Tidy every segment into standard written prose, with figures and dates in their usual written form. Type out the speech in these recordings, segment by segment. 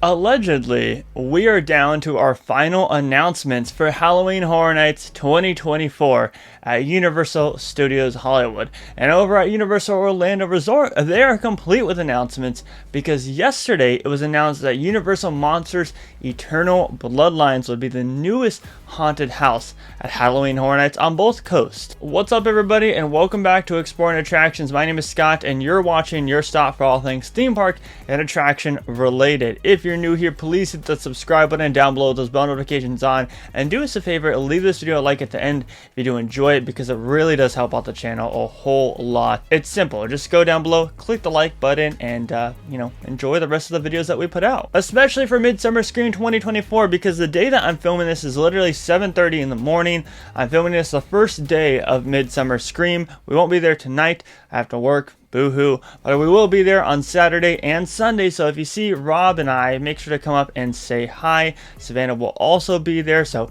Allegedly, we are down to our final announcements for Halloween Horror Nights 2024 at Universal Studios Hollywood. And over at Universal Orlando Resort, they are complete with announcements because yesterday it was announced that Universal Monsters Eternal Bloodlines would be the newest haunted house at Halloween Horror Nights on both coasts. What's up, everybody, and welcome back to Exploring Attractions. My name is Scott, and you're watching your stop for all things theme park and attraction related. If you're new here, please hit the subscribe button down below with those bell notifications on, and do us a favor, leave this video a like at the end if you do enjoy it, because it really does help out the channel a whole lot. It's simple. Just go down below, click the like button, and enjoy the rest of the videos that we put out, especially for Midsummer Scream 2024, because the day that I'm filming this is literally 7:30 in the morning. I'm filming this the first day of Midsummer Scream. We won't be there tonight. I have to work. Boo-hoo. But we will be there on Saturday and Sunday, so if you see Rob and I, make sure to come up and say hi. Savannah will also be there, so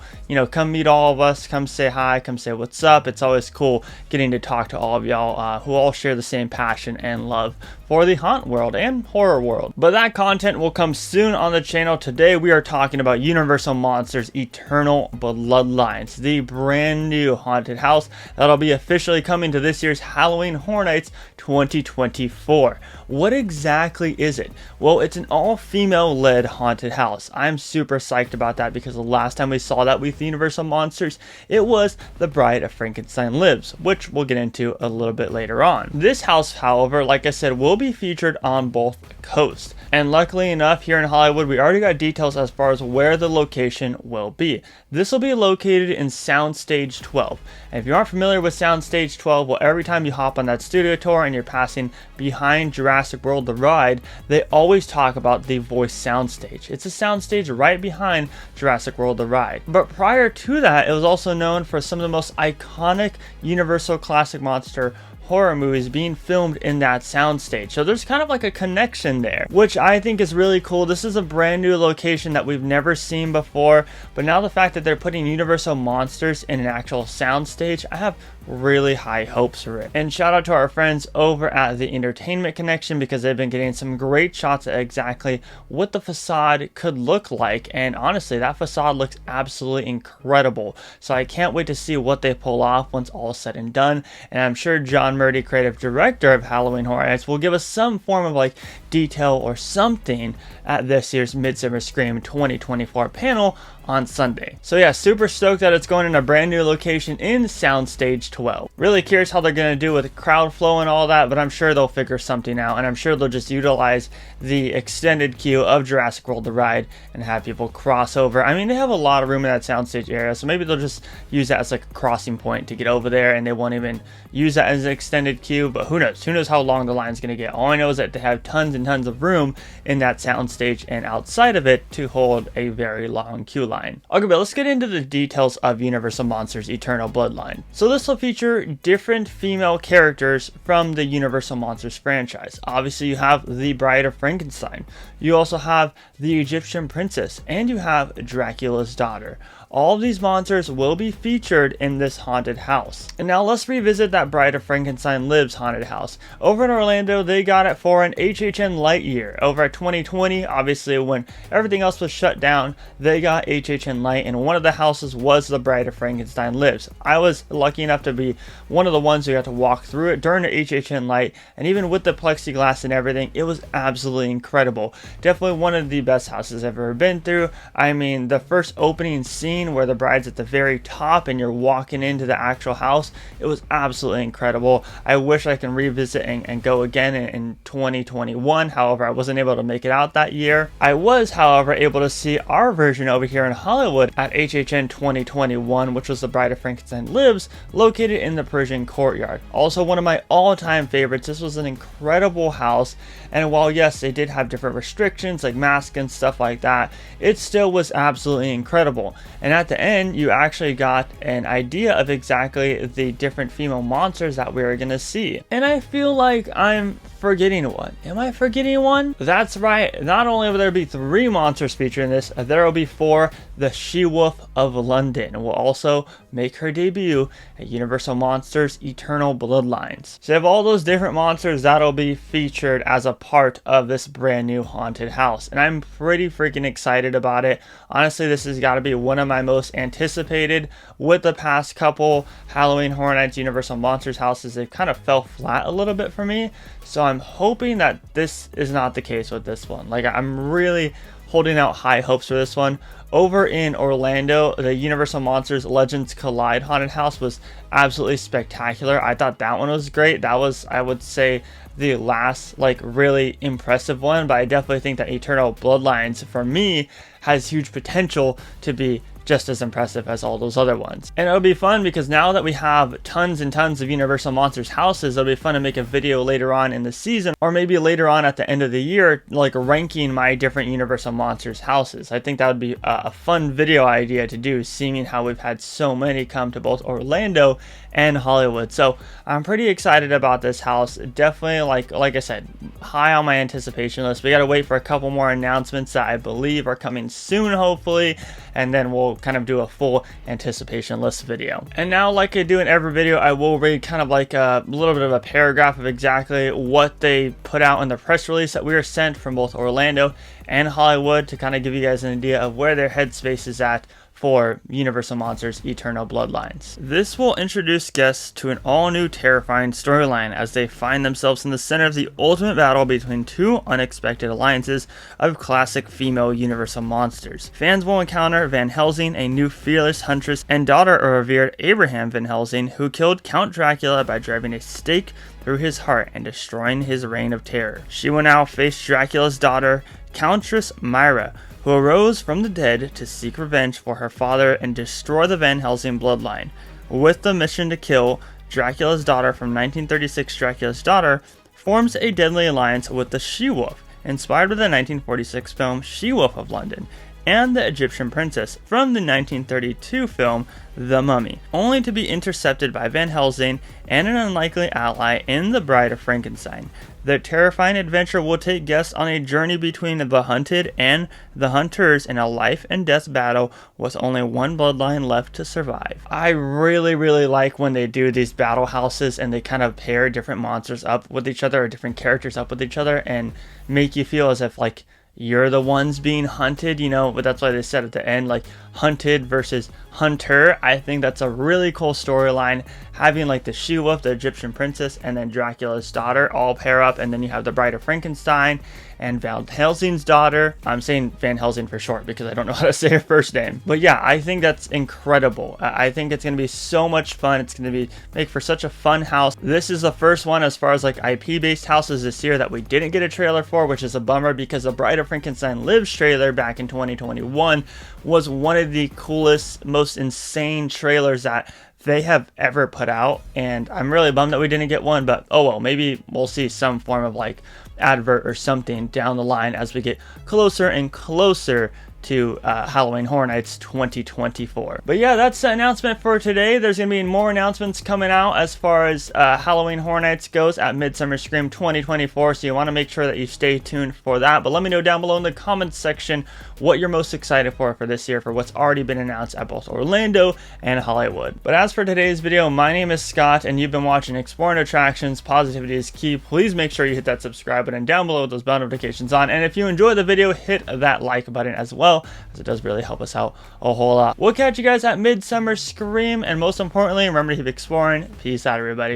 come meet all of us, come say hi, come say what's up. It's always cool getting to talk to all of y'all who all share the same passion and love for the haunt world and horror world. But that content will come soon on the channel. Today we are talking about Universal Monsters Eternal Bloodlines, the brand new haunted house that'll be officially coming to this year's Halloween Horror Nights 2024. What exactly is it? Well, it's an all-female led haunted house. I'm super psyched about that because the last time we saw that with Universal Monsters, it was The Bride of Frankenstein Lives, which we'll get into a little bit later on. This house, however, like I said, will be featured on both coasts. And luckily enough, here in Hollywood, we already got details as far as where the location will be. This will be located in Soundstage 12. And if you aren't familiar with Soundstage 12, well, every time you hop on that studio tour and you're passing behind Jurassic World the ride, they always talk about the voice soundstage. It's a soundstage right behind Jurassic World the ride. But prior to that, it was also known for some of the most iconic Universal classic monster horror movies being filmed in that soundstage. So there's kind of like a connection there, which I think is really cool. This is a brand new location that we've never seen before, but now the fact that they're putting Universal Monsters in an actual soundstage, I have really high hopes for it. And shout out to our friends over at the Entertainment Connection, because they've been getting some great shots at exactly what the facade could look like, and honestly that facade looks absolutely incredible. So I can't wait to see what they pull off once all is said and done, and I'm sure John Murdy, creative director of Halloween Horror Nights, will give us some form of like detail or something at this year's Midsummer Scream 2024 panel on Sunday. So yeah, super stoked that it's going in a brand new location in Soundstage 12. Really curious how they're going to do with crowd flow and all that, but I'm sure they'll figure something out, and I'm sure they'll just utilize the extended queue of Jurassic World the ride and have people cross over. I mean, they have a lot of room in that soundstage area, so maybe they'll just use that as like a crossing point to get over there, and they won't even use that as an extended queue. But who knows? Who knows how long the line's going to get? All I know is that they have tons and tons of room in that soundstage and outside of it to hold a very long queue line. Okay, but let's get into the details of Universal Monsters Eternal Bloodline. So this will feature different female characters from the Universal Monsters franchise. Obviously, you have the Bride of Frankenstein. You also have the Egyptian Princess, and you have Dracula's daughter. All of these monsters will be featured in this haunted house. And now let's revisit that Bride of Frankenstein Lives haunted house. Over in Orlando, they got it for an HHN Light Year. Over at 2020, obviously when everything else was shut down, they got HHN Light, and one of the houses was the Bride of Frankenstein Lives. I was lucky enough to be one of the ones who got to walk through it during the HHN Light, and even with the plexiglass and everything, it was absolutely incredible. Definitely one of the best houses I've ever been through. I mean, the first opening scene where the bride's at the very top and you're walking into the actual house, it was absolutely incredible. I wish I can revisit and go again in 2021. However, I wasn't able to make it out that year. I was, however, able to see our version over here in Hollywood at HHN 2021, which was the Bride of Frankenstein Lives, located in the Persian Courtyard. Also one of my all-time favorites. This was an incredible house, and while yes, they did have different restrictions like masks and stuff like that, it still was absolutely incredible. And And at the end, you actually got an idea of exactly the different female monsters that we were going to see. And I feel like I'm forgetting one. Am I forgetting one? That's right. Not only will there be 3 monsters featured in this, there will be 4. The She-Wolf of London will also make her debut at Universal Monsters Eternal Bloodlines. So you have all those different monsters that'll be featured as a part of this brand new haunted house. And I'm pretty freaking excited about it. Honestly, this has got to be one of my most anticipated. With the past couple Halloween Horror Nights Universal Monsters houses, they've kind of fell flat a little bit for me. So I'm hoping that this is not the case with this one. Like, I'm really holding out high hopes for this one. Over in Orlando, the Universal Monsters Legends Collide haunted house was absolutely spectacular. I thought that one was great. That was, I would say, the last like really impressive one, but I definitely think that Eternal Bloodlines for me has huge potential to be just as impressive as all those other ones. And it'll be fun because now that we have tons and tons of Universal Monsters houses, it'll be fun to make a video later on in the season, or maybe later on at the end of the year, like ranking my different Universal Monsters houses. I think that would be a fun video idea to do, seeing how we've had so many come to both Orlando and Hollywood. So I'm pretty excited about this house. Definitely, like I said, high on my anticipation list. We got to wait for a couple more announcements that I believe are coming soon, hopefully, and then we'll kind of do a full anticipation list video. And now, like I do in every video, I will read kind of like a little bit of a paragraph of exactly what they put out in the press release that we were sent from both Orlando and Hollywood, to kind of give you guys an idea of where their headspace is at for Universal Monsters Eternal Bloodlines. This will introduce guests to an all-new terrifying storyline as they find themselves in the center of the ultimate battle between 2 unexpected alliances of classic female Universal monsters. Fans will encounter Van Helsing, a new fearless huntress and daughter of revered Abraham Van Helsing, who killed Count Dracula by driving a stake through his heart and destroying his reign of terror. She will now face Dracula's daughter, Countess Myra, who arose from the dead to seek revenge for her father and destroy the Van Helsing bloodline. With the mission to kill Dracula's daughter from 1936, Dracula's Daughter forms a deadly alliance with the She-Wolf, inspired by the 1946 film She-Wolf of London, and the Egyptian Princess from the 1932 film The Mummy, only to be intercepted by Van Helsing and an unlikely ally in the Bride of Frankenstein. The terrifying adventure will take guests on a journey between the hunted and the hunters in a life and death battle with only one bloodline left to survive. I really like when they do these battle houses and they kind of pair different monsters up with each other, or different characters up with each other, and make you feel as if like you're the ones being hunted, you know. But that's why they said at the end, like, hunted versus hunter. I think that's a really cool storyline, having like the She-Wolf, the Egyptian Princess, and then Dracula's daughter all pair up, and then you have the Bride of Frankenstein and Van Helsing's daughter. I'm saying Van Helsing for short because I don't know how to say her first name. But yeah, I think that's incredible. I think it's going to be so much fun. It's going to make for such a fun house. This is the first one as far as like IP-based houses this year that we didn't get a trailer for, which is a bummer, because the Bride of Frankenstein Lives trailer back in 2021 was one of the coolest, most insane trailers that they have ever put out, and I'm really bummed that we didn't get one. But oh well, maybe we'll see some form of like advert or something down the line as we get closer and closer to Halloween Horror Nights 2024. But yeah, that's the announcement for today. There's gonna be more announcements coming out as far as Halloween Horror Nights goes at Midsummer Scream 2024, so you want to make sure that you stay tuned for that. But let me know down below in the comments section what you're most excited for this year, for what's already been announced at both Orlando and Hollywood. But as for today's video, my name is Scott, and you've been watching Exploring Attractions. Positivity is key. Please make sure you hit that subscribe button down below with those bell notifications on, and if you enjoyed the video, hit that like button as well, as it does really help us out a whole lot. We'll catch you guys at Midsummer Scream, and most importantly, remember to keep exploring. Peace out, everybody.